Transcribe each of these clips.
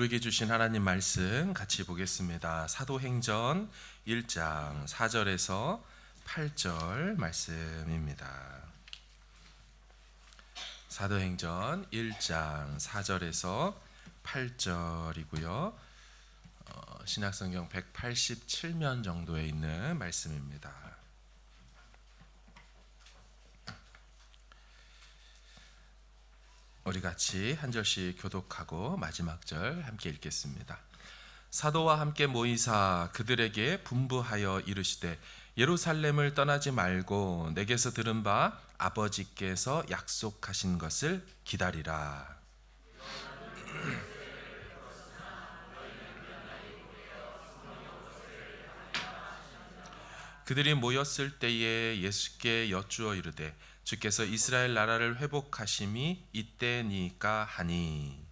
우리에게 주신 하나님 말씀 같이 보겠습니다. 사도행전 1장 4절에서 8절 말씀입니다. 사도행전 1장 4절에서 8절이고요. 신약성경 187면 정도에 있는 말씀입니다. 우리 같이 한 절씩 교독하고 마지막 절 함께 읽겠습니다. 사도와 함께 모이사 그들에게 분부하여 이르시되 예루살렘을 떠나지 말고 내게서 들은 바 아버지께서 약속하신 것을 기다리라. 그들이 모였을 때에 예수께 여쭈어 이르되 주께서 이스라엘 나라를 회복하심이 이때니까 하니.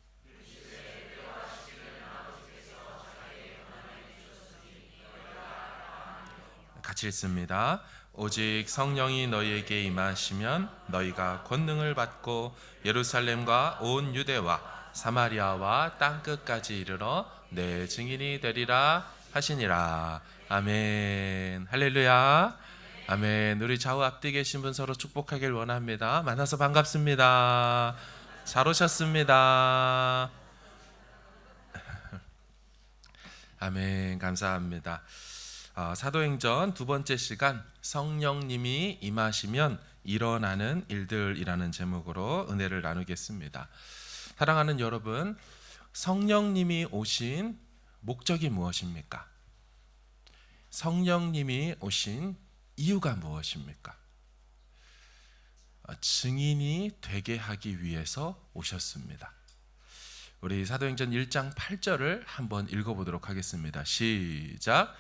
같이 읽습니다. 오직 성령이 너희에게 임하시면 너희가 권능을 받고 예루살렘과 온 유대와 사마리아와 땅끝까지 이르러 내 증인이 되리라 하시니라. 아멘. 할렐루야. 아멘. 우리 좌우 앞뒤 계신 분 서로 축복하길 원합니다. 만나서 반갑습니다. 잘 오셨습니다. 아멘. 감사합니다. 사도행전 두 번째 시간 성령님이 임하시면 일어나는 일들이라는 제목으로 은혜를 나누겠습니다. 사랑하는 여러분, 성령님이 오신 목적이 무엇입니까? 성령님이 오신 이유가 무엇입니까? 증인이 되게 하기 위해서 오셨습니다. 우리 사도행전 1장 8절을 한번 읽어보도록 하겠습니다. 시작.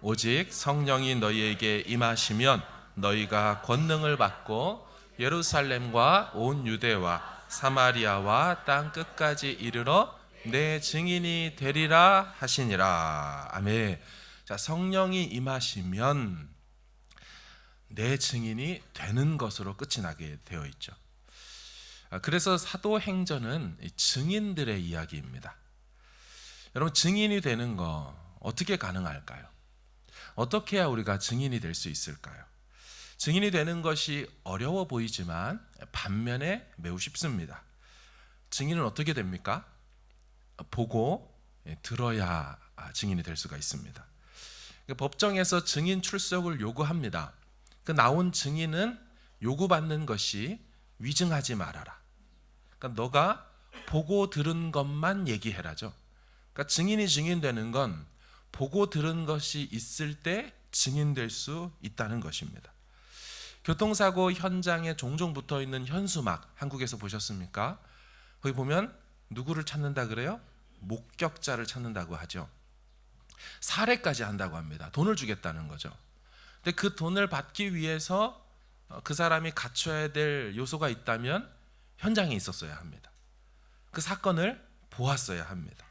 오직 성령이 너희에게 임하시면 너희가 권능을 받고 예루살렘과 온 유대와 사마리아와 땅 끝까지 이르러 내 증인이 되리라 하시니라. 아멘. 자, 성령이 임하시면 내 증인이 되는 것으로 끝이 나게 되어 있죠. 그래서 사도행전은 증인들의 이야기입니다. 여러분, 증인이 되는 거 어떻게 가능할까요? 어떻게 해야 우리가 증인이 될 수 있을까요? 증인이 되는 것이 어려워 보이지만 반면에 매우 쉽습니다. 증인은 어떻게 됩니까? 보고 들어야 증인이 될 수가 있습니다. 법정에서 증인 출석을 요구합니다. 그 나온 증인은 요구받는 것이 위증하지 말아라. 그러니까 너가 보고 들은 것만 얘기해라죠. 그러니까 증인이 증인되는 건 보고 들은 것이 있을 때 증인될 수 있다는 것입니다. 교통사고 현장에 종종 붙어 있는 현수막, 한국에서 보셨습니까? 거기 보면 누구를 찾는다 그래요? 목격자를 찾는다고 하죠. 살해까지 한다고 합니다. 돈을 주겠다는 거죠. 근데 그 돈을 받기 위해서 그 사람이 갖춰야 될 요소가 있다면 현장에 있었어야 합니다. 그 사건을 보았어야 합니다.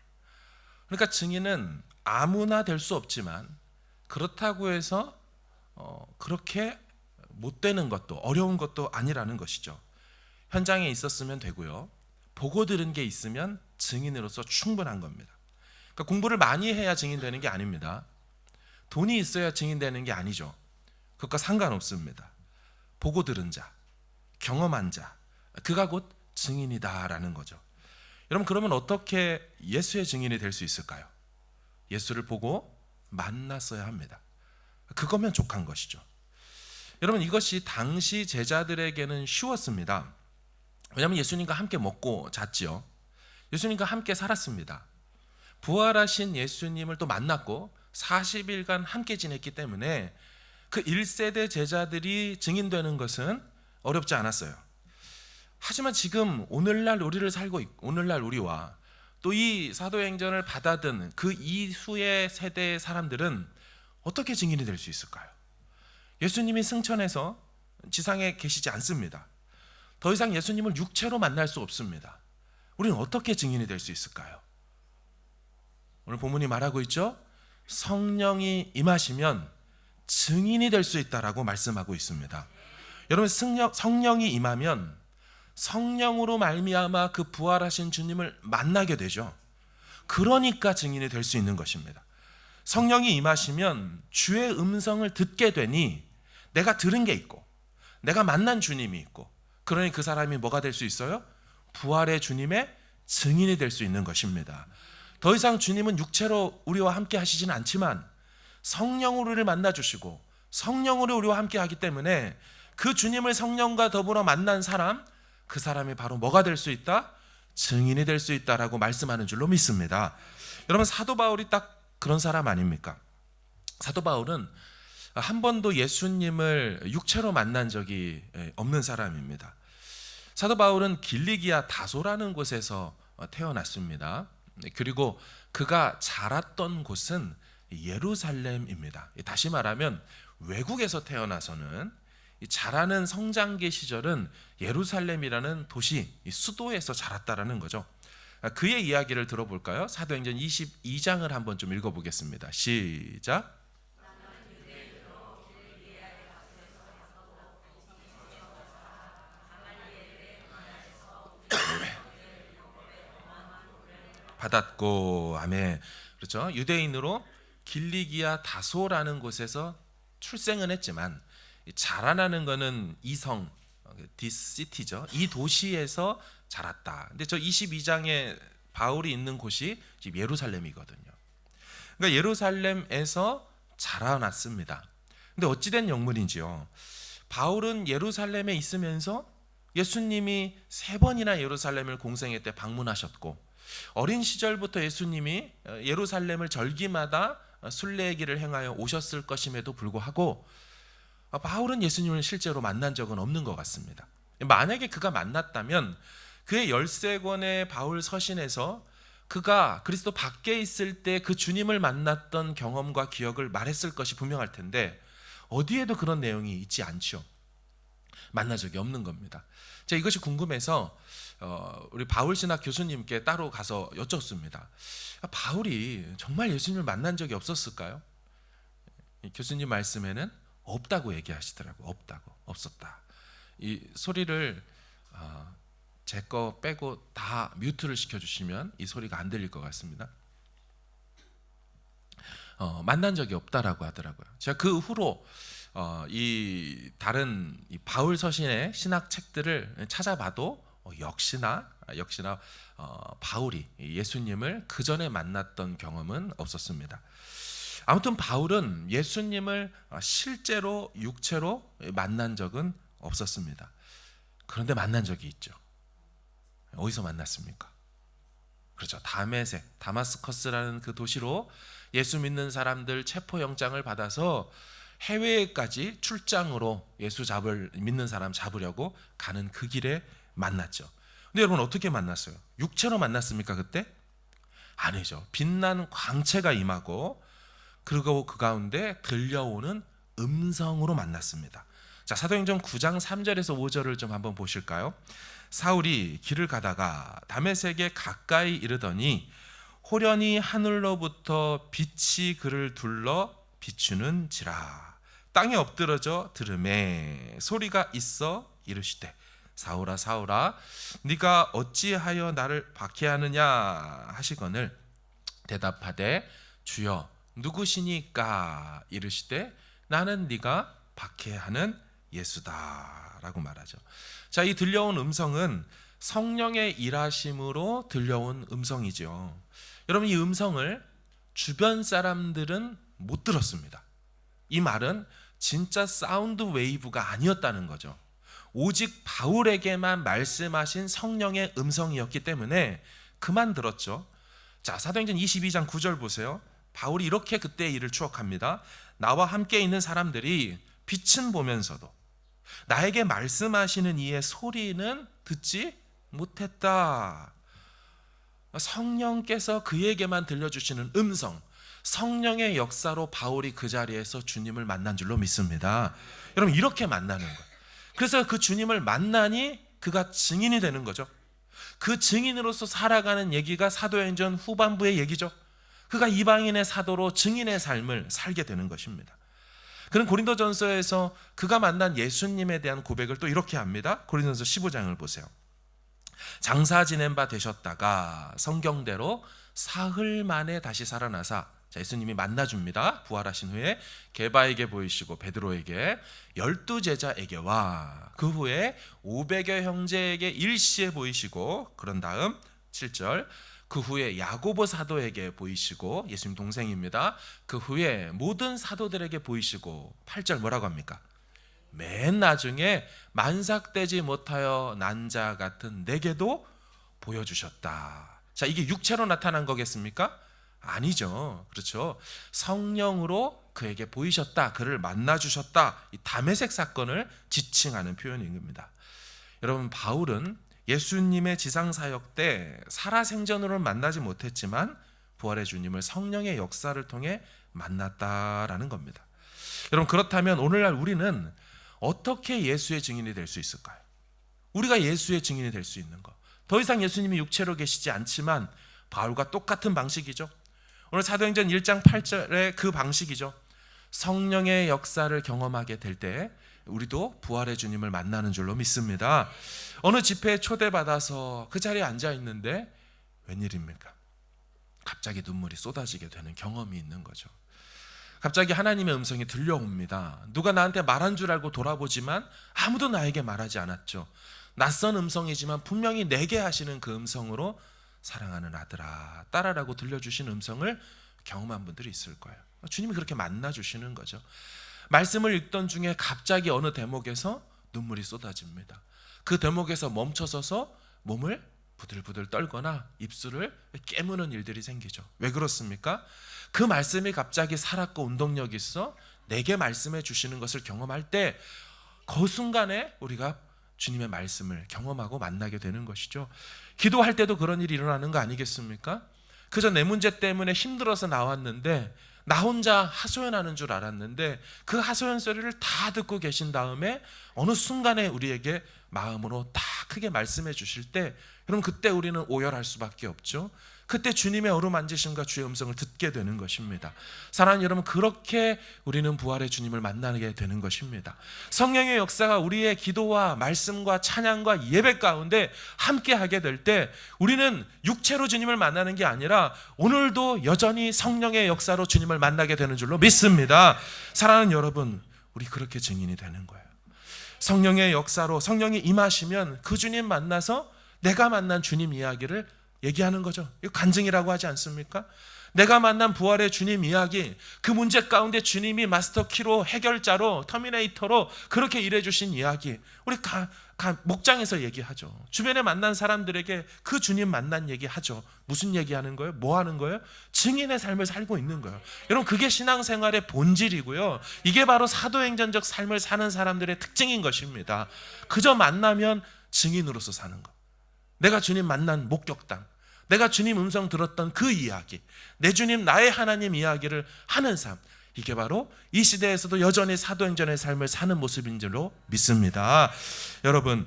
그러니까 증인은 아무나 될 수 없지만 그렇다고 해서 그렇게 못 되는 것도 어려운 것도 아니라는 것이죠. 현장에 있었으면 되고요. 보고 들은 게 있으면 증인으로서 충분한 겁니다. 그러니까 공부를 많이 해야 증인되는 게 아닙니다. 돈이 있어야 증인되는 게 아니죠. 그것과 상관없습니다. 보고 들은 자, 경험한 자, 그가 곧 증인이다라는 거죠. 여러분, 그러면 어떻게 예수의 증인이 될 수 있을까요? 예수를 보고 만났어야 합니다. 그거면 족한 것이죠. 여러분, 이것이 당시 제자들에게는 쉬웠습니다. 왜냐하면 예수님과 함께 먹고 잤지요. 예수님과 함께 살았습니다. 부활하신 예수님을 또 만났고 40일간 함께 지냈기 때문에 그 1세대 제자들이 증인되는 것은 어렵지 않았어요. 하지만 지금 오늘날 우리를 살고 있고 오늘날 우리와 또 이 사도행전을 받아든 그 이후의 세대의 사람들은 어떻게 증인이 될 수 있을까요? 예수님이 승천해서 지상에 계시지 않습니다. 더 이상 예수님을 육체로 만날 수 없습니다. 우리는 어떻게 증인이 될 수 있을까요? 오늘 본문이 말하고 있죠. 성령이 임하시면 증인이 될 수 있다라고 말씀하고 있습니다. 여러분, 성령이 임하면 성령으로 말미암아 그 부활하신 주님을 만나게 되죠. 그러니까 증인이 될 수 있는 것입니다. 성령이 임하시면 주의 음성을 듣게 되니 내가 들은 게 있고 내가 만난 주님이 있고, 그러니 그 사람이 뭐가 될 수 있어요? 부활의 주님의 증인이 될 수 있는 것입니다. 더 이상 주님은 육체로 우리와 함께 하시진 않지만 성령으로 우리를 만나주시고 성령으로 우리와 함께 하기 때문에 그 주님을 성령과 더불어 만난 사람, 그 사람이 바로 뭐가 될 수 있다? 증인이 될 수 있다라고 말씀하는 줄로 믿습니다. 여러분, 사도 바울이 딱 그런 사람 아닙니까? 사도 바울은 한 번도 예수님을 육체로 만난 적이 없는 사람입니다. 사도 바울은 길리기아 다소라는 곳에서 태어났습니다. 그리고 그가 자랐던 곳은 예루살렘입니다. 다시 말하면 외국에서 태어나서는 자라는 성장기 시절은 예루살렘이라는 도시, 수도에서 자랐다라는 거죠. 그의 이야기를 들어볼까요? 사도행전 22장을 한번 좀 읽어보겠습니다. 시작. 받았고, 아멘. 그렇죠. 유대인으로 길리기아 다소라는 곳에서 출생은 했지만 자라나는 것은 이성, 디시티죠. 이 도시에서 자랐다. 근데 저 22장에 바울이 있는 곳이 지금 예루살렘이거든요. 그러니까 예루살렘에서 자라났습니다. 근데 어찌된 영문인지요. 바울은 예루살렘에 있으면서 예수님이 3번이나 예루살렘을 공생애 때 방문하셨고, 어린 시절부터 예수님이 예루살렘을 절기마다 순례길을 행하여 오셨을 것임에도 불구하고 바울은 예수님을 실제로 만난 적은 없는 것 같습니다. 만약에 그가 만났다면 그의 13권의 바울 서신에서 그가 그리스도 밖에 있을 때 그 주님을 만났던 경험과 기억을 말했을 것이 분명할 텐데 어디에도 그런 내용이 있지 않죠. 만난 적이 없는 겁니다. 제가 이것이 궁금해서 우리 바울 신학 교수님께 따로 가서 여쭙습니다. 바울이 정말 예수님을 만난 적이 없었을까요? 교수님 말씀에는 없다고 얘기하시더라고요. 없었다. 이 소리를 제 거 빼고 다 뮤트를 시켜주시면 이 소리가 안 들릴 것 같습니다. 만난 적이 없다라고 하더라고요. 제가 그 후로 이 다른 이 바울 서신의 신학 책들을 찾아봐도 역시나 바울이 예수님을 그 전에 만났던 경험은 없었습니다. 아무튼 바울은 예수님을 실제로 육체로 만난 적은 없었습니다. 그런데 만난 적이 있죠. 어디서 만났습니까? 그렇죠. 다마스커스라는 그 도시로 예수 믿는 사람들 체포영장을 받아서 해외까지 출장으로 믿는 사람 잡으려고 가는 그 길에 만났죠. 근데 여러분, 어떻게 만났어요? 육체로 만났습니까 그때? 아니죠. 빛난 광채가 임하고 그리고 그 가운데 들려오는 음성으로 만났습니다. 자, 사도행전 9장 3절에서 5절을 좀 한번 보실까요? 사울이 길을 가다가 다메섹에 가까이 이르더니 호련히 하늘로부터 빛이 그를 둘러 비추는지라. 땅에 엎드러져 들으매 소리가 있어 이르시되 사울아 사울아 네가 어찌하여 나를 박해하느냐 하시거늘 대답하되 주여 누구시니까 이르시되 나는 네가 박해하는 예수다라고 말하죠. 자, 이 들려온 음성은 성령의 일하심으로 들려온 음성이죠. 여러분, 이 음성을 주변 사람들은 못 들었습니다. 이 말은 진짜 사운드 웨이브가 아니었다는 거죠. 오직 바울에게만 말씀하신 성령의 음성이었기 때문에 그만 들었죠. 자, 사도행전 22장 9절 보세요. 바울이 이렇게 그때의 일을 추억합니다. 나와 함께 있는 사람들이 빛은 보면서도 나에게 말씀하시는 이의 소리는 듣지 못했다. 성령께서 그에게만 들려주시는 음성, 성령의 역사로 바울이 그 자리에서 주님을 만난 줄로 믿습니다. 여러분, 이렇게 만나는 거예요. 그래서 그 주님을 만나니 그가 증인이 되는 거죠. 그 증인으로서 살아가는 얘기가 사도행전 후반부의 얘기죠. 그가 이방인의 사도로 증인의 삶을 살게 되는 것입니다. 그는 고린도전서에서 그가 만난 예수님에 대한 고백을 또 이렇게 합니다. 고린도전서 15장을 보세요. 장사 지낸 바 되셨다가 성경대로 사흘 만에 다시 살아나사 예수님이 만나줍니다. 부활하신 후에 게바에게 보이시고 베드로에게 12제자에게와 그 후에 500여 형제에게 일시에 보이시고 그런 다음 7절 그 후에 야고보 사도에게 보이시고 예수님 동생입니다. 그 후에 모든 사도들에게 보이시고 8절 뭐라고 합니까? 맨 나중에 만삭되지 못하여 난 자 같은 내게도 보여주셨다. 자, 이게 육체로 나타난 거겠습니까? 아니죠. 그렇죠. 성령으로 그에게 보이셨다. 그를 만나주셨다. 이 다메섹 사건을 지칭하는 표현인 겁니다. 여러분, 바울은 예수님의 지상사역 때 살아생전으로는 만나지 못했지만 부활의 주님을 성령의 역사를 통해 만났다라는 겁니다. 여러분, 그렇다면 오늘날 우리는 어떻게 예수의 증인이 될 수 있을까요? 우리가 예수의 증인이 될 수 있는 것. 더 이상 예수님이 육체로 계시지 않지만 바울과 똑같은 방식이죠. 오늘 사도행전 1장 8절의 그 방식이죠. 성령의 역사를 경험하게 될 때 우리도 부활의 주님을 만나는 줄로 믿습니다. 어느 집회에 초대받아서 그 자리에 앉아 있는데 웬일입니까? 갑자기 눈물이 쏟아지게 되는 경험이 있는 거죠. 갑자기 하나님의 음성이 들려옵니다. 누가 나한테 말한 줄 알고 돌아보지만 아무도 나에게 말하지 않았죠. 낯선 음성이지만 분명히 내게 하시는 그 음성으로 사랑하는 아들아, 딸아라고 들려주신 음성을 경험한 분들이 있을 거예요. 주님이 그렇게 만나주시는 거죠. 말씀을 읽던 중에 갑자기 어느 대목에서 눈물이 쏟아집니다. 그 대목에서 멈춰서서 몸을 부들부들 떨거나 입술을 깨무는 일들이 생기죠. 왜 그렇습니까? 그 말씀이 갑자기 살았고 운동력이 있어 내게 말씀해 주시는 것을 경험할 때 그 순간에 우리가 주님의 말씀을 경험하고 만나게 되는 것이죠. 기도할 때도 그런 일이 일어나는 거 아니겠습니까? 그저 내 문제 때문에 힘들어서 나왔는데 나 혼자 하소연하는 줄 알았는데 그 하소연 소리를 다 듣고 계신 다음에 어느 순간에 우리에게 마음으로 다 크게 말씀해 주실 때 여러분 그때 우리는 오열할 수밖에 없죠. 그때 주님의 어루만지심과 주의 음성을 듣게 되는 것입니다. 사랑하는 여러분, 그렇게 우리는 부활의 주님을 만나게 되는 것입니다. 성령의 역사가 우리의 기도와 말씀과 찬양과 예배 가운데 함께 하게 될 때 우리는 육체로 주님을 만나는 게 아니라 오늘도 여전히 성령의 역사로 주님을 만나게 되는 줄로 믿습니다. 사랑하는 여러분, 우리 그렇게 증인이 되는 거예요. 성령의 역사로 성령이 임하시면 그 주님 만나서 내가 만난 주님 이야기를 얘기하는 거죠. 이거 간증이라고 하지 않습니까? 내가 만난 부활의 주님 이야기, 그 문제 가운데 주님이 마스터키로 해결자로 터미네이터로 그렇게 일해주신 이야기, 우리 목장에서 얘기하죠. 주변에 만난 사람들에게 그 주님 만난 얘기하죠. 무슨 얘기하는 거예요? 뭐 하는 거예요? 증인의 삶을 살고 있는 거예요. 여러분, 그게 신앙생활의 본질이고요. 이게 바로 사도행전적 삶을 사는 사람들의 특징인 것입니다. 그저 만나면 증인으로서 사는 것. 내가 주님 만난 목격담, 내가 주님 음성 들었던 그 이야기, 내 주님 나의 하나님 이야기를 하는 삶, 이게 바로 이 시대에서도 여전히 사도행전의 삶을 사는 모습인 줄로 믿습니다. 여러분,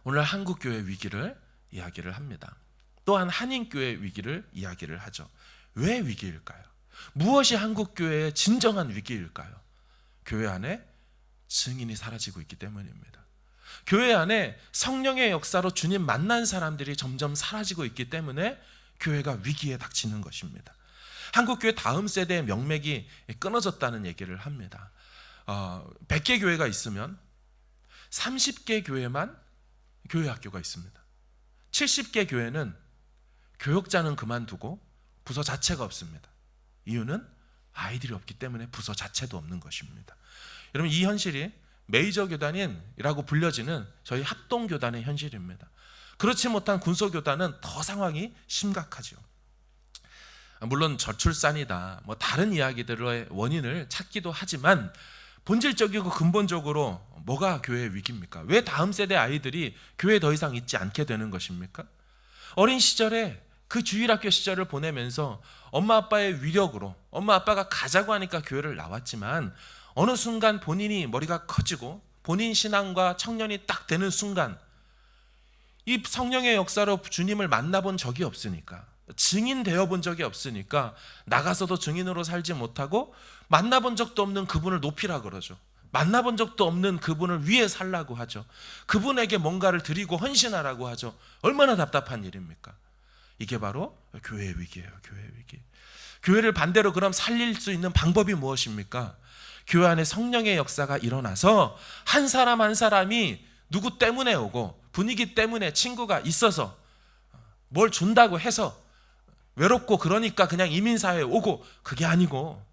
오늘 한국교회 위기를 이야기를 합니다. 또한 한인교회 위기를 이야기를 하죠. 왜 위기일까요? 무엇이 한국교회의 진정한 위기일까요? 교회 안에 증인이 사라지고 있기 때문입니다. 교회 안에 성령의 역사로 주님 만난 사람들이 점점 사라지고 있기 때문에 교회가 위기에 닥치는 것입니다. 한국교회 다음 세대의 명맥이 끊어졌다는 얘기를 합니다. 100개 교회가 있으면 30개 교회만 교회 학교가 있습니다. 70개 교회는 교역자는 그만두고 부서 자체가 없습니다. 이유는 아이들이 없기 때문에 부서 자체도 없는 것입니다. 여러분, 이 현실이 메이저 교단이라고 불려지는 저희 합동교단의 현실입니다. 그렇지 못한 군소교단은 더 상황이 심각하죠. 물론 저출산이다, 다른 이야기들의 원인을 찾기도 하지만 본질적이고 근본적으로 뭐가 교회의 위기입니까? 왜 다음 세대 아이들이 교회에 더 이상 있지 않게 되는 것입니까? 어린 시절에 그 주일학교 시절을 보내면서 엄마 아빠의 위력으로 엄마 아빠가 가자고 하니까 교회를 나왔지만 어느 순간 본인이 머리가 커지고 본인 신앙과 청년이 딱 되는 순간 이 성령의 역사로 주님을 만나본 적이 없으니까, 증인 되어본 적이 없으니까 나가서도 증인으로 살지 못하고 만나본 적도 없는 그분을 높이라 그러죠. 만나본 적도 없는 그분을 위해 살라고 하죠. 그분에게 뭔가를 드리고 헌신하라고 하죠. 얼마나 답답한 일입니까? 이게 바로 교회의 위기예요. 교회의 위기. 교회를 반대로 그럼 살릴 수 있는 방법이 무엇입니까? 교회 안에 성령의 역사가 일어나서 한 사람 한 사람이 누구 때문에 오고 분위기 때문에 친구가 있어서 뭘 준다고 해서 외롭고 그러니까 그냥 이민사회에 오고, 그게 아니고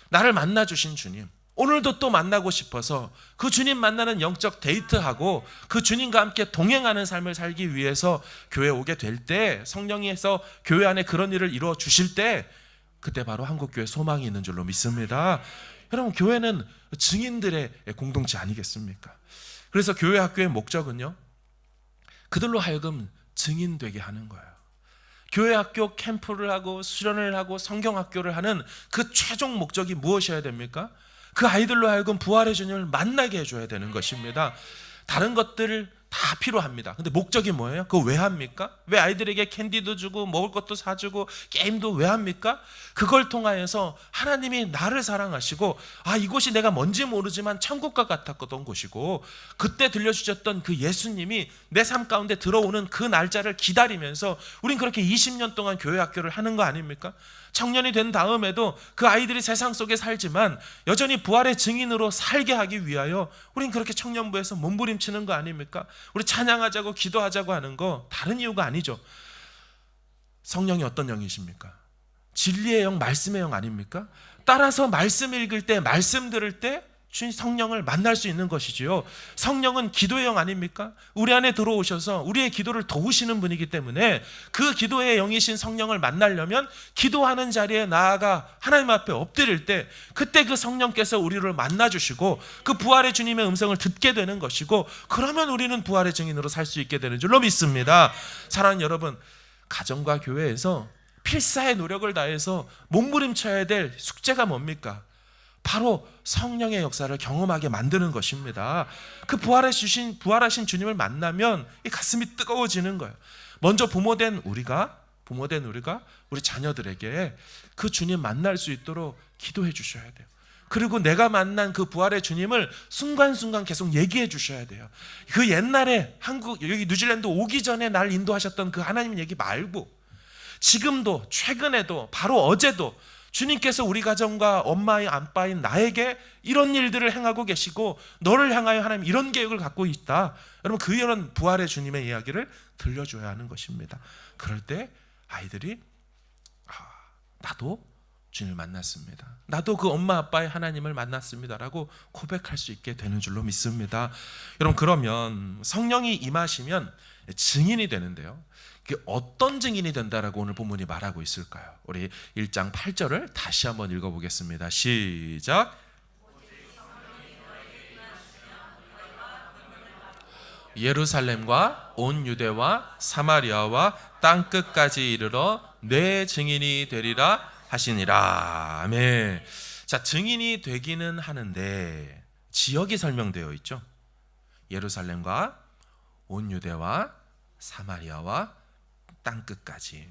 나를 만나주신 주님, 오늘도 또 만나고 싶어서 그 주님 만나는 영적 데이트하고 그 주님과 함께 동행하는 삶을 살기 위해서 교회에 오게 될 때, 성령께서 교회 안에 그런 일을 이루어 주실 때, 그때 바로 한국교회 소망이 있는 줄로 믿습니다. 여러분, 교회는 증인들의 공동체 아니겠습니까? 그래서 교회 학교의 목적은요, 그들로 하여금 증인되게 하는 거예요. 교회 학교 캠프를 하고 수련을 하고 성경학교를 하는 그 최종 목적이 무엇이어야 됩니까? 그 아이들로 하여금 부활의 주님을 만나게 해줘야 되는 것입니다. 다른 것들을 다 필요합니다. 근데 목적이 뭐예요? 그거 왜 합니까? 왜 아이들에게 캔디도 주고 먹을 것도 사주고 게임도 왜 합니까? 그걸 통하여서 하나님이 나를 사랑하시고, 이곳이 내가 뭔지 모르지만 천국과 같았던 곳이고, 그때 들려주셨던 그 예수님이 내 삶 가운데 들어오는 그 날짜를 기다리면서 우린 그렇게 20년 동안 교회 학교를 하는 거 아닙니까? 청년이 된 다음에도 그 아이들이 세상 속에 살지만 여전히 부활의 증인으로 살게 하기 위하여 우린 그렇게 청년부에서 몸부림치는 거 아닙니까? 우리 찬양하자고 기도하자고 하는 거 다른 이유가 아니죠. 성령이 어떤 영이십니까? 진리의 영, 말씀의 영 아닙니까? 따라서 말씀 읽을 때, 말씀 들을 때 주님 성령을 만날 수 있는 것이지요. 성령은 기도의 영 아닙니까? 우리 안에 들어오셔서 우리의 기도를 도우시는 분이기 때문에 그 기도의 영이신 성령을 만나려면 기도하는 자리에 나아가 하나님 앞에 엎드릴 때, 그때 그 성령께서 우리를 만나주시고 그 부활의 주님의 음성을 듣게 되는 것이고, 그러면 우리는 부활의 증인으로 살 수 있게 되는 줄로 믿습니다. 사랑하는 여러분, 가정과 교회에서 필사의 노력을 다해서 몸부림쳐야 될 숙제가 뭡니까? 바로 성령의 역사를 경험하게 만드는 것입니다. 그 부활하신 주님을 만나면 이 가슴이 뜨거워지는 거예요. 먼저 부모된 우리가 우리 자녀들에게 그 주님 만날 수 있도록 기도해 주셔야 돼요. 그리고 내가 만난 그 부활의 주님을 순간순간 계속 얘기해 주셔야 돼요. 그 옛날에 여기 뉴질랜드 오기 전에 날 인도하셨던 그 하나님 얘기 말고, 지금도, 최근에도, 바로 어제도 주님께서 우리 가정과 엄마의 아빠인 나에게 이런 일들을 행하고 계시고, 너를 향하여 하나님 이런 계획을 갖고 있다. 여러분, 이런 부활의 주님의 이야기를 들려줘야 하는 것입니다. 그럴 때 아이들이 나도 주님을 만났습니다, 나도 그 엄마 아빠의 하나님을 만났습니다라고 고백할 수 있게 되는 줄로 믿습니다. 여러분, 그러면 성령이 임하시면 증인이 되는데요, 어떤 증인이 된다라고 오늘 본문이 말하고 있을까요? 우리 1장 8절을 다시 한번 읽어보겠습니다. 시작. 예루살렘과 온 유대와 사마리아와 땅끝까지 이르러 내 증인이 되리라 하시니라. 아멘. 자, 증인이 되기는 하는데 지역이 설명되어 있죠. 예루살렘과 온 유대와 사마리아와 땅끝까지.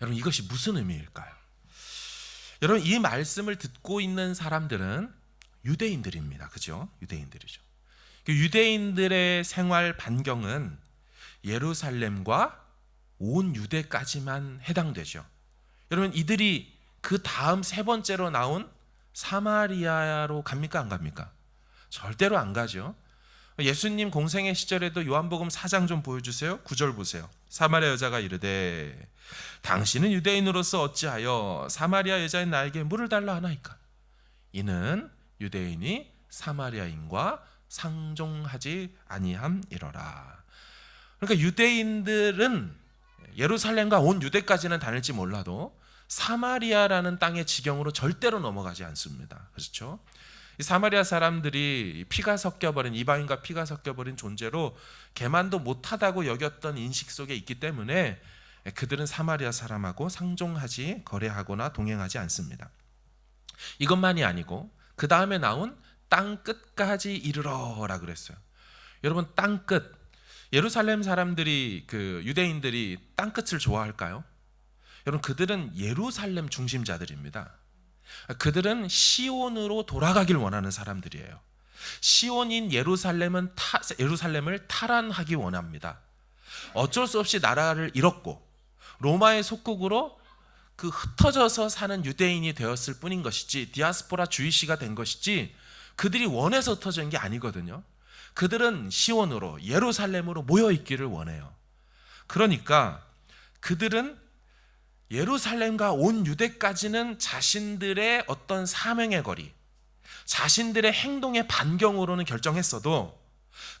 여러분, 이것이 무슨 의미일까요? 여러분, 이 말씀을 듣고 있는 사람들은 유대인들입니다. 그죠? 유대인들이죠. 유대인들의 생활 반경은 예루살렘과 온 유대까지만 해당되죠. 여러분, 이들이 그 다음 세 번째로 나온 사마리아로 갑니까? 안 갑니까? 절대로 안 가죠. 예수님 공생의 시절에도 요한복음 4장 좀 보여주세요. 9절 보세요. 사마리아 여자가 이르되 당신은 유대인으로서 어찌하여 사마리아 여자인 나에게 물을 달라 하나이까? 이는 유대인이 사마리아인과 상종하지 아니함이러라. 그러니까 유대인들은 예루살렘과 온 유대까지는 다닐지 몰라도 사마리아라는 땅의 지경으로 절대로 넘어가지 않습니다. 그렇죠? 이 사마리아 사람들이 피가 섞여버린, 이방인과 피가 섞여버린 존재로 개만도 못하다고 여겼던 인식 속에 있기 때문에 그들은 사마리아 사람하고 상종하지, 거래하거나 동행하지 않습니다. 이것만이 아니고 그 다음에 나온 땅 끝까지 이르러라 그랬어요. 여러분, 땅 끝, 예루살렘 사람들이, 유대인들이 땅 끝을 좋아할까요? 여러분, 그들은 예루살렘 중심자들입니다. 그들은 시온으로 돌아가길 원하는 사람들이에요. 시온인 예루살렘을 탈환하기 원합니다. 어쩔 수 없이 나라를 잃었고 로마의 속국으로 그 흩어져서 사는 유대인이 되었을 뿐인 것이지, 디아스포라 주이시가 된 것이지 그들이 원해서 흩어진 게 아니거든요. 그들은 시온으로, 예루살렘으로 모여 있기를 원해요. 그러니까 그들은 예루살렘과 온 유대까지는 자신들의 어떤 사명의 거리, 자신들의 행동의 반경으로는 결정했어도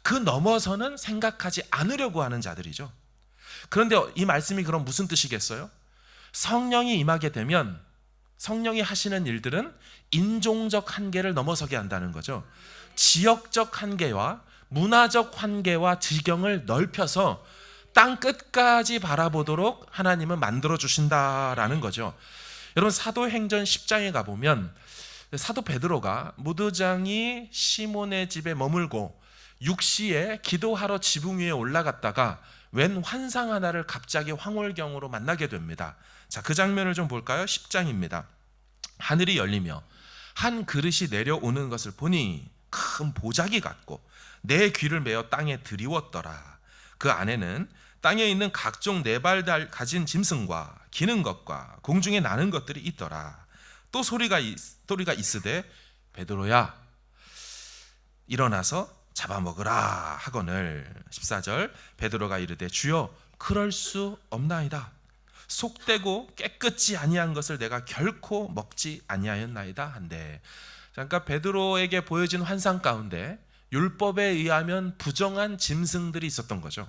그 넘어서는 생각하지 않으려고 하는 자들이죠. 그런데 이 말씀이 그럼 무슨 뜻이겠어요? 성령이 임하게 되면 성령이 하시는 일들은 인종적 한계를 넘어서게 한다는 거죠. 지역적 한계와 문화적 한계와 지경을 넓혀서 땅 끝까지 바라보도록 하나님은 만들어 주신다라는 거죠. 여러분, 사도행전 10장에 가보면 사도 베드로가 무도장이 시몬의 집에 머물고 6시에 기도하러 지붕 위에 올라갔다가 웬 환상 하나를 갑자기 황홀경으로 만나게 됩니다. 자, 그 장면을 좀 볼까요? 10장입니다. 하늘이 열리며 한 그릇이 내려오는 것을 보니 큰 보자기 같고 내 귀를 메어 땅에 드리웠더라. 그 안에는 땅에 있는 각종 네 발 가진 짐승과 기는 것과 공중에 나는 것들이 있더라. 또 소리가 있으되 베드로야 일어나서 잡아먹으라 하거늘. 14절 베드로가 이르되 주여 그럴 수 없나이다. 속되고 깨끗지 아니한 것을 내가 결코 먹지 아니하였나이다 한데, 그러니까 베드로에게 보여진 환상 가운데 율법에 의하면 부정한 짐승들이 있었던 거죠.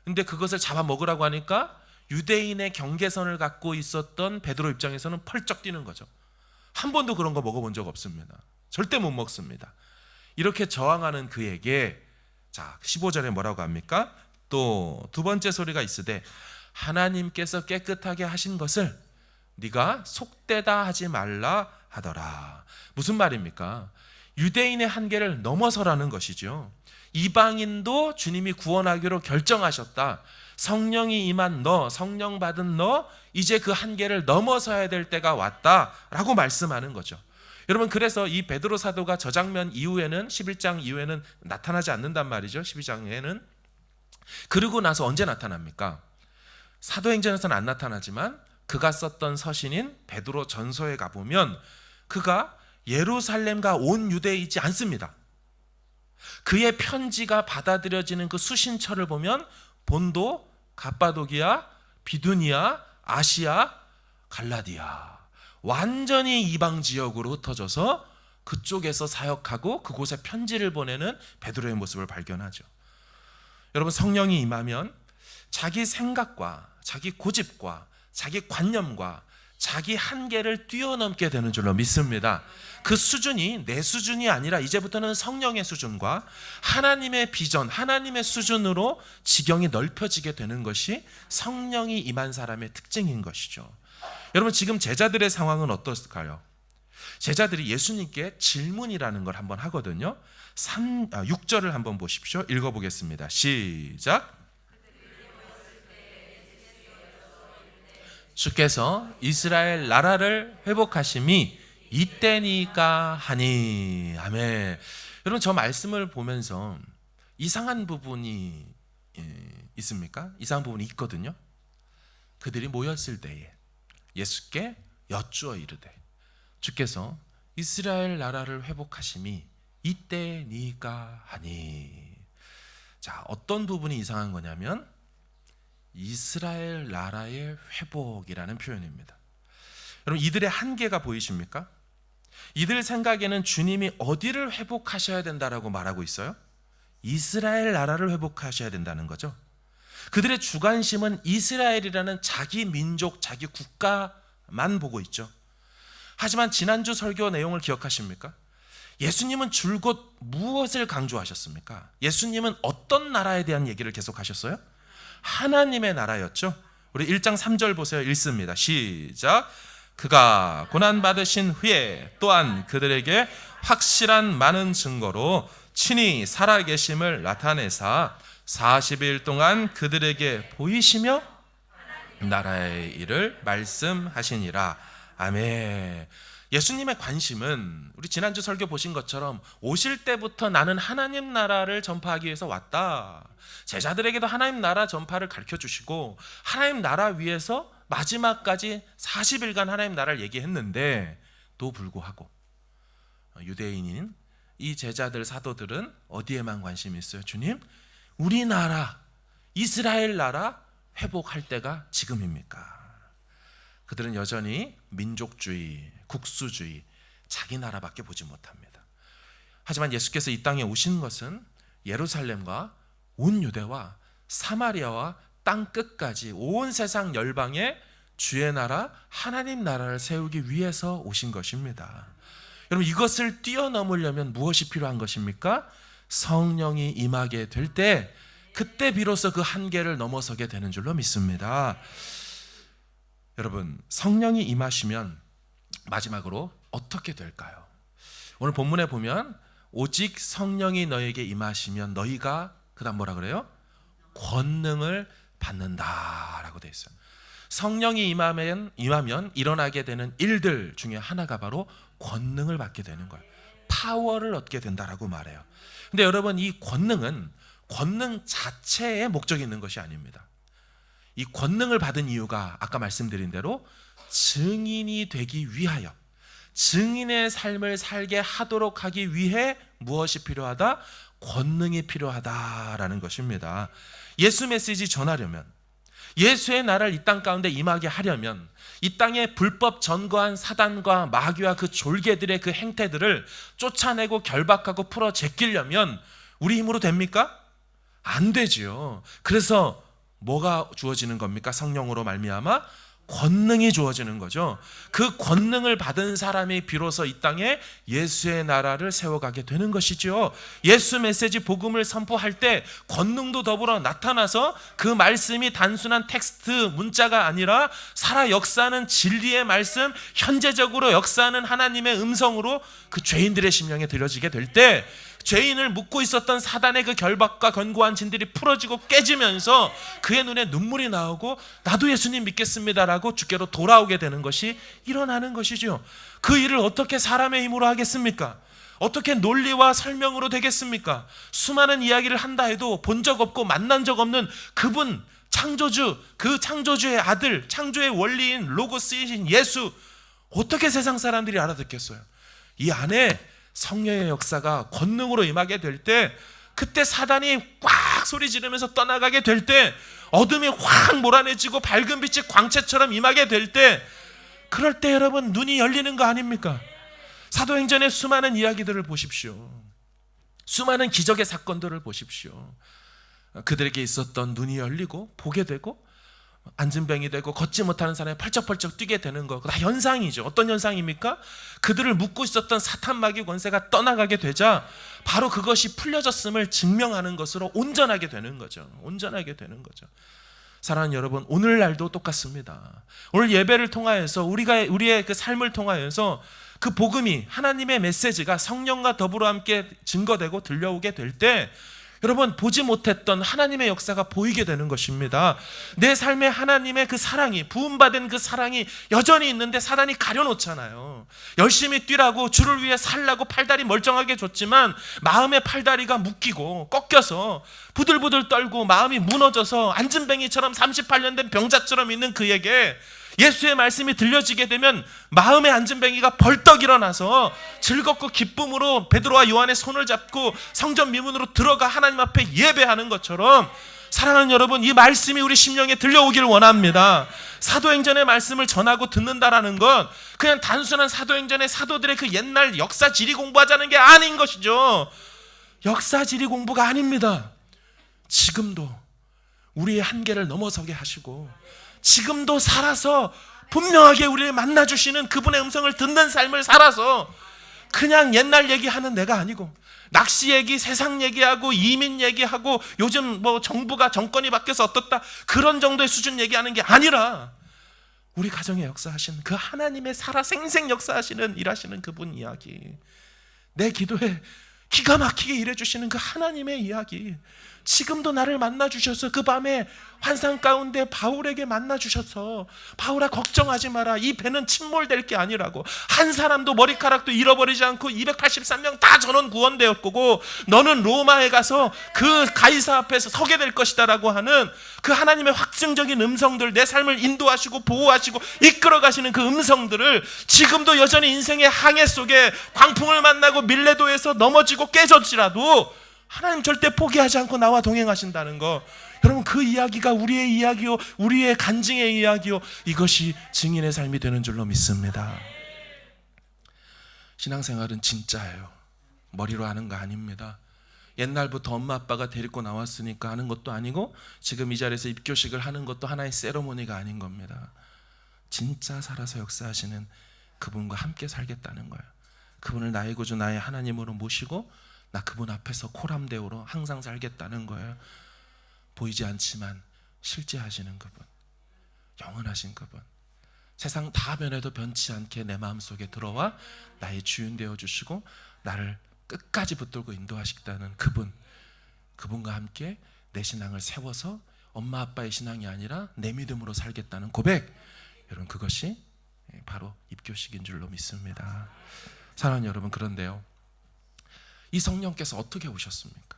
근데 그것을 잡아먹으라고 하니까 유대인의 경계선을 갖고 있었던 베드로 입장에서는 펄쩍 뛰는 거죠. 한 번도 그런 거 먹어본 적 없습니다. 절대 못 먹습니다. 이렇게 저항하는 그에게, 자 15절에 뭐라고 합니까? 또 두 번째 소리가 있으되 하나님께서 깨끗하게 하신 것을 네가 속되다 하지 말라 하더라. 무슨 말입니까? 유대인의 한계를 넘어서라는 것이죠. 이방인도 주님이 구원하기로 결정하셨다. 성령이 임한 너, 성령 받은 너, 이제 그 한계를 넘어서야 될 때가 왔다라고 말씀하는 거죠. 여러분, 그래서 이 베드로 사도가 저 장면 이후에는 11장 이후에는 나타나지 않는단 말이죠. 12장에는. 그러고 나서 언제 나타납니까? 사도행전에서는 안 나타나지만 그가 썼던 서신인 베드로 전서에 가보면 그가 예루살렘과 온 유대에 있지 않습니다. 그의 편지가 받아들여지는 그 수신처를 보면 본도, 갑바도기아, 비두니아, 아시아, 갈라디아, 완전히 이방 지역으로 흩어져서 그쪽에서 사역하고 그곳에 편지를 보내는 베드로의 모습을 발견하죠. 여러분, 성령이 임하면 자기 생각과 자기 고집과 자기 관념과 자기 한계를 뛰어넘게 되는 줄로 믿습니다. 그 수준이 내 수준이 아니라 이제부터는 성령의 수준과 하나님의 비전, 하나님의 수준으로 지경이 넓혀지게 되는 것이 성령이 임한 사람의 특징인 것이죠. 여러분, 지금 제자들의 상황은 어떨까요? 제자들이 예수님께 질문이라는 걸 한번 하거든요. 6절을 한번 보십시오. 읽어보겠습니다. 시작. 주께서 이스라엘 나라를 회복하심이 이때니까 하니. 아멘. 여러분, 저 말씀을 보면서 이상한 부분이 있습니까? 이상한 부분이 있거든요. 그들이 모였을 때에 예수께 여쭈어 이르되 주께서 이스라엘 나라를 회복하심이 이때니까 하니. 자, 어떤 부분이 이상한 거냐면 이스라엘 나라의 회복이라는 표현입니다. 여러분, 이들의 한계가 보이십니까? 이들 생각에는 주님이 어디를 회복하셔야 된다라고 말하고 있어요? 이스라엘 나라를 회복하셔야 된다는 거죠. 그들의 주관심은 이스라엘이라는 자기 민족, 자기 국가만 보고 있죠. 하지만 지난주 설교 내용을 기억하십니까? 예수님은 줄곧 무엇을 강조하셨습니까? 예수님은 어떤 나라에 대한 얘기를 계속 하셨어요? 하나님의 나라였죠. 우리 1장 3절 보세요. 읽습니다. 시작. 그가 고난받으신 후에 또한 그들에게 확실한 많은 증거로 친히 살아계심을 나타내사 40일 동안 그들에게 보이시며 나라의 일을 말씀하시니라. 아멘. 예수님의 관심은 우리 지난주 설교 보신 것처럼 오실 때부터 나는 하나님 나라를 전파하기 위해서 왔다. 제자들에게도 하나님 나라 전파를 가르쳐 주시고 하나님 나라 위에서 마지막까지 40일간 하나님 나라를 얘기했는데 또 불구하고 유대인인 이 제자들 사도들은 어디에만 관심이 있어요? 주님, 우리나라 이스라엘 나라 회복할 때가 지금입니까? 그들은 여전히 민족주의, 국수주의, 자기 나라밖에 보지 못합니다. 하지만 예수께서 이 땅에 오신 것은 예루살렘과 온 유대와 사마리아와 땅 끝까지 온 세상 열방에 주의 나라, 하나님 나라를 세우기 위해서 오신 것입니다. 여러분, 이것을 뛰어넘으려면 무엇이 필요한 것입니까? 성령이 임하게 될 때, 그때 비로소 그 한계를 넘어서게 되는 줄로 믿습니다. 여러분, 성령이 임하시면 마지막으로 어떻게 될까요? 오늘 본문에 보면 오직 성령이 너에게 임하시면 너희가 그다음 뭐라 그래요? 권능을 받는다라고 되어 있어요. 성령이 임하면 일어나게 되는 일들 중에 하나가 바로 권능을 받게 되는 거예요. 파워를 얻게 된다라고 말해요. 근데 여러분, 이 권능은 권능 자체에 목적이 있는 것이 아닙니다. 이 권능을 받은 이유가 아까 말씀드린 대로 증인이 되기 위하여, 증인의 삶을 살게 하도록 하기 위해 무엇이 필요하다? 권능이 필요하다라는 것입니다. 예수 메시지 전하려면, 예수의 나라를 이 땅 가운데 임하게 하려면, 이 땅에 불법 전거한 사단과 마귀와 그 졸개들의 그 행태들을 쫓아내고 결박하고 풀어 제끼려면 우리 힘으로 됩니까? 안 되지요. 그래서 뭐가 주어지는 겁니까? 성령으로 말미암아 권능이 주어지는 거죠. 그 권능을 받은 사람이 비로소 이 땅에 예수의 나라를 세워가게 되는 것이죠. 예수 메시지 복음을 선포할 때 권능도 더불어 나타나서 그 말씀이 단순한 텍스트 문자가 아니라 살아 역사하는 진리의 말씀, 현재적으로 역사하는 하나님의 음성으로 그 죄인들의 심령에 들려지게 될 때 죄인을 묶고 있었던 사단의 그 결박과 견고한 진들이 풀어지고 깨지면서 그의 눈에 눈물이 나오고 나도 예수님 믿겠습니다라고 주께로 돌아오게 되는 것이 일어나는 것이죠. 그 일을 어떻게 사람의 힘으로 하겠습니까? 어떻게 논리와 설명으로 되겠습니까? 수많은 이야기를 한다 해도 본 적 없고 만난 적 없는 그분, 창조주, 그 창조주의 아들, 창조의 원리인 로고스이신 예수, 어떻게 세상 사람들이 알아듣겠어요? 이 안에 성령의 역사가 권능으로 임하게 될 때, 그때 사단이 꽉 소리 지르면서 떠나가게 될 때, 어둠이 확 몰아내지고 밝은 빛이 광채처럼 임하게 될 때, 그럴 때 여러분 눈이 열리는 거 아닙니까? 사도행전의 수많은 이야기들을 보십시오. 수많은 기적의 사건들을 보십시오. 그들에게 있었던 눈이 열리고 보게 되고 안진병이 되고 걷지 못하는 사람이 펄쩍펄쩍 뛰게 되는 거, 다 현상이죠. 어떤 현상입니까? 그들을 묶고 있었던 사탄 마귀 권세가 떠나가게 되자 바로 그것이 풀려졌음을 증명하는 것으로 온전하게 되는 거죠. 온전하게 되는 거죠. 사랑하는 여러분, 오늘날도 똑같습니다. 오늘 예배를 통하여서 우리의 그 삶을 통하여서 그 복음이, 하나님의 메시지가 성령과 더불어 함께 증거되고 들려오게 될 때 여러분, 보지 못했던 하나님의 역사가 보이게 되는 것입니다. 내 삶에 하나님의 그 사랑이, 부음받은 그 사랑이 여전히 있는데 사단이 가려놓잖아요. 열심히 뛰라고, 주를 위해 살라고 팔다리 멀쩡하게 줬지만 마음의 팔다리가 묶이고 꺾여서 부들부들 떨고 마음이 무너져서 안진뱅이처럼 38년 된 병자처럼 있는 그에게 예수의 말씀이 들려지게 되면 마음의 안진뱅이가 벌떡 일어나서 즐겁고 기쁨으로 베드로와 요한의 손을 잡고 성전 미문으로 들어가 하나님 앞에 예배하는 것처럼, 사랑하는 여러분, 이 말씀이 우리 심령에 들려오길 원합니다. 사도행전의 말씀을 전하고 듣는다라는 건 그냥 단순한 사도행전의 사도들의 그 옛날 역사 지리 공부하자는 게 아닌 것이죠. 역사 지리 공부가 아닙니다. 지금도 우리의 한계를 넘어서게 하시고 지금도 살아서 분명하게 우리를 만나주시는 그분의 음성을 듣는 삶을 살아서 그냥 옛날 얘기하는 내가 아니고 낚시 얘기, 세상 얘기하고 이민 얘기하고 요즘 뭐 정권이 바뀌어서 어떻다 그런 정도의 수준 얘기하는 게 아니라 우리 가정에 역사하시는 그 하나님의 살아 생생 역사하시는 일하시는 그분 이야기, 내 기도에 기가 막히게 일해주시는 그 하나님의 이야기, 지금도 나를 만나 주셔서 그 밤에 환상 가운데 바울에게 만나 주셔서 바울아 걱정하지 마라. 이 배는 침몰될 게 아니라고. 한 사람도 머리카락도 잃어버리지 않고 283명 다 전원 구원되었 거고 너는 로마에 가서 그 가이사 앞에서 서게 될 것이다 라고 하는 그 하나님의 확증적인 음성들, 내 삶을 인도하시고 보호하시고 이끌어 가시는 그 음성들을 지금도 여전히 인생의 항해 속에 광풍을 만나고 밀레도에서 넘어지고 깨졌지라도 하나님 절대 포기하지 않고 나와 동행하신다는 거, 여러분 그 이야기가 우리의 이야기요, 우리의 간증의 이야기요, 이것이 증인의 삶이 되는 줄로 믿습니다. 신앙생활은 진짜예요. 머리로 하는 거 아닙니다. 옛날부터 엄마 아빠가 데리고 나왔으니까 하는 것도 아니고 지금 이 자리에서 입교식을 하는 것도 하나의 세레모니가 아닌 겁니다. 진짜 살아서 역사하시는 그분과 함께 살겠다는 거예요. 그분을 나의 구주 나의 하나님으로 모시고 나 그분 앞에서 코람데오로 항상 살겠다는 거예요. 보이지 않지만 실제 하시는 그분, 영원하신 그분, 세상 다 변해도 변치 않게 내 마음속에 들어와 나의 주인 되어주시고 나를 끝까지 붙들고 인도하시겠다는 그분, 그분과 함께 내 신앙을 세워서 엄마 아빠의 신앙이 아니라 내 믿음으로 살겠다는 고백, 여러분 그것이 바로 입교식인 줄로 믿습니다. 사랑하는 여러분, 그런데요, 이 성령께서 어떻게 오셨습니까?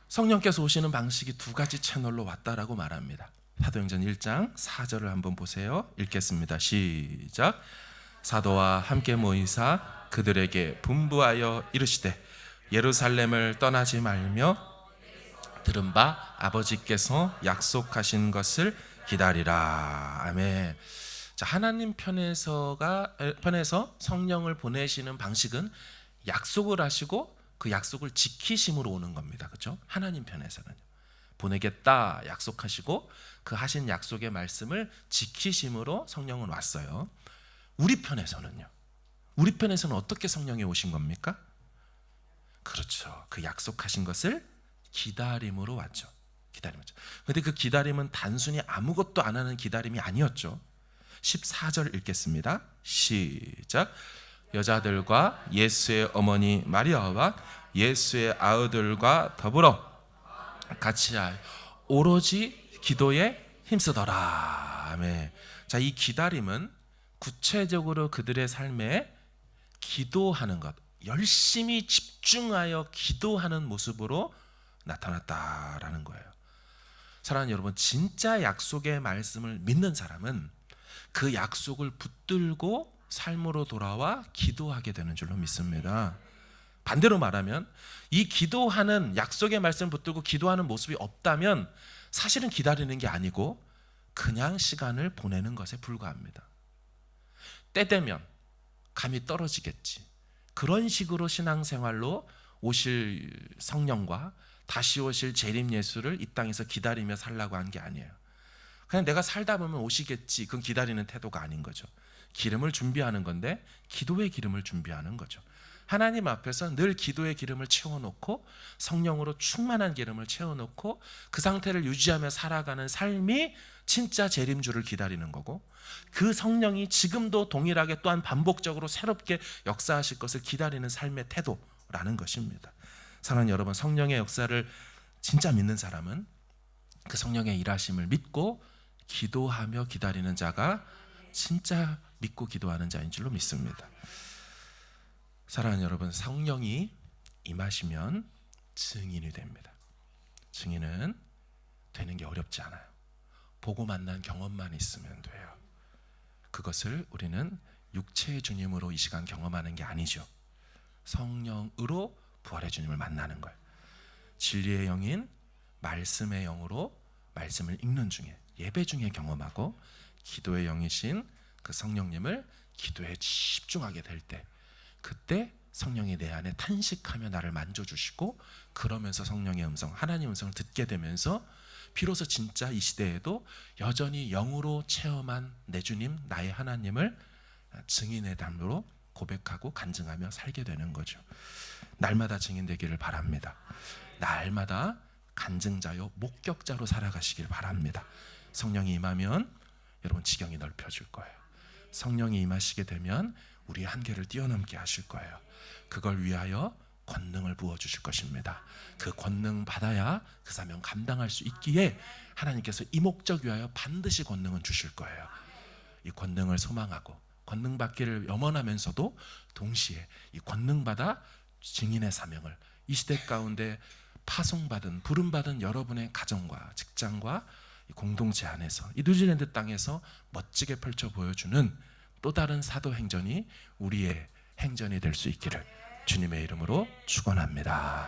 성령께서 오시는 방식이 두 가지 채널로 왔다라고 말합니다. 사도행전 1장 4절을 한번 보세요. 읽겠습니다. 시작. 사도와 함께 모이사 그들에게 분부하여 이르시되 예루살렘을 떠나지 말며 들은 바 아버지께서 약속하신 것을 기다리라. 아멘. 자, 하나님 편에서 성령을 보내시는 방식은 약속을 하시고 그 약속을 지키심으로 오는 겁니다. 그렇죠? 하나님 편에서는 보내겠다 약속하시고 그 하신 약속의 말씀을 지키심으로 성령은 왔어요. 우리 편에서는요? 우리 편에서는 어떻게 성령이 오신 겁니까? 그렇죠. 그 약속하신 것을 기다림으로 왔죠. 기다림이죠. 그런데 그 기다림은 단순히 아무것도 안 하는 기다림이 아니었죠. 14절 읽겠습니다. 시작. 여자들과 예수의 어머니 마리아와 예수의 아우들과 더불어 같이 오로지 기도에 힘쓰더라. 아멘. 자, 이 기다림은 구체적으로 그들의 삶에 기도하는 것, 열심히 집중하여 기도하는 모습으로 나타났다라는 거예요. 사랑하는 여러분, 진짜 약속의 말씀을 믿는 사람은 그 약속을 붙들고 삶으로 돌아와 기도하게 되는 줄로 믿습니다. 반대로 말하면 이 기도하는 약속의 말씀을 붙들고 기도하는 모습이 없다면 사실은 기다리는 게 아니고 그냥 시간을 보내는 것에 불과합니다. 때 되면 감이 떨어지겠지. 그런 식으로 신앙생활로 오실 성령과 다시 오실 재림 예수를 이 땅에서 기다리며 살라고 한 게 아니에요. 그냥 내가 살다 보면 오시겠지. 그건 기다리는 태도가 아닌 거죠. 기름을 준비하는 건데 기도의 기름을 준비하는 거죠. 하나님 앞에서 늘 기도의 기름을 채워놓고 성령으로 충만한 기름을 채워놓고 그 상태를 유지하며 살아가는 삶이 진짜 재림주를 기다리는 거고, 그 성령이 지금도 동일하게 또한 반복적으로 새롭게 역사하실 것을 기다리는 삶의 태도라는 것입니다. 사랑하는 여러분, 성령의 역사를 진짜 믿는 사람은 그 성령의 일하심을 믿고 기도하며 기다리는 자가 진짜 믿고 기도하는 자인 줄로 믿습니다. 사랑하는 여러분, 성령이 임하시면 증인이 됩니다. 증인은 되는 게 어렵지 않아요. 보고 만난 경험만 있으면 돼요. 그것을 우리는 육체의 주님으로 이 시간 경험하는 게 아니죠. 성령으로 부활의 주님을 만나는 거예요. 진리의 영인 말씀의 영으로 말씀을 읽는 중에, 예배 중에 경험하고, 기도의 영이신 그 성령님을 기도에 집중하게 될 때, 그때 성령이 내 안에 탄식하며 나를 만져주시고, 그러면서 성령의 음성, 하나님의 음성을 듣게 되면서 비로소 진짜 이 시대에도 여전히 영으로 체험한 내 주님, 나의 하나님을 증인의 담으로 고백하고 간증하며 살게 되는 거죠. 날마다 증인되기를 바랍니다. 날마다 간증자요 목격자로 살아가시길 바랍니다. 성령이 임하면 여러분 지경이 넓혀질 거예요. 성령이 임하시게 되면 우리의 한계를 뛰어넘게 하실 거예요. 그걸 위하여 권능을 부어 주실 것입니다. 그 권능 받아야 그 사명 감당할 수 있기에 하나님께서 이 목적 위하여 반드시 권능은 주실 거예요. 이 권능을 소망하고 권능 받기를 염원하면서도 동시에 이 권능 받아 증인의 사명을 이 시대 가운데 파송받은 부름받은 여러분의 가정과 직장과 이 공동체 안에서 이 뉴질랜드 땅에서 멋지게 펼쳐 보여주는 또 다른 사도행전이 우리의 행전이 될 수 있기를 주님의 이름으로 축원합니다.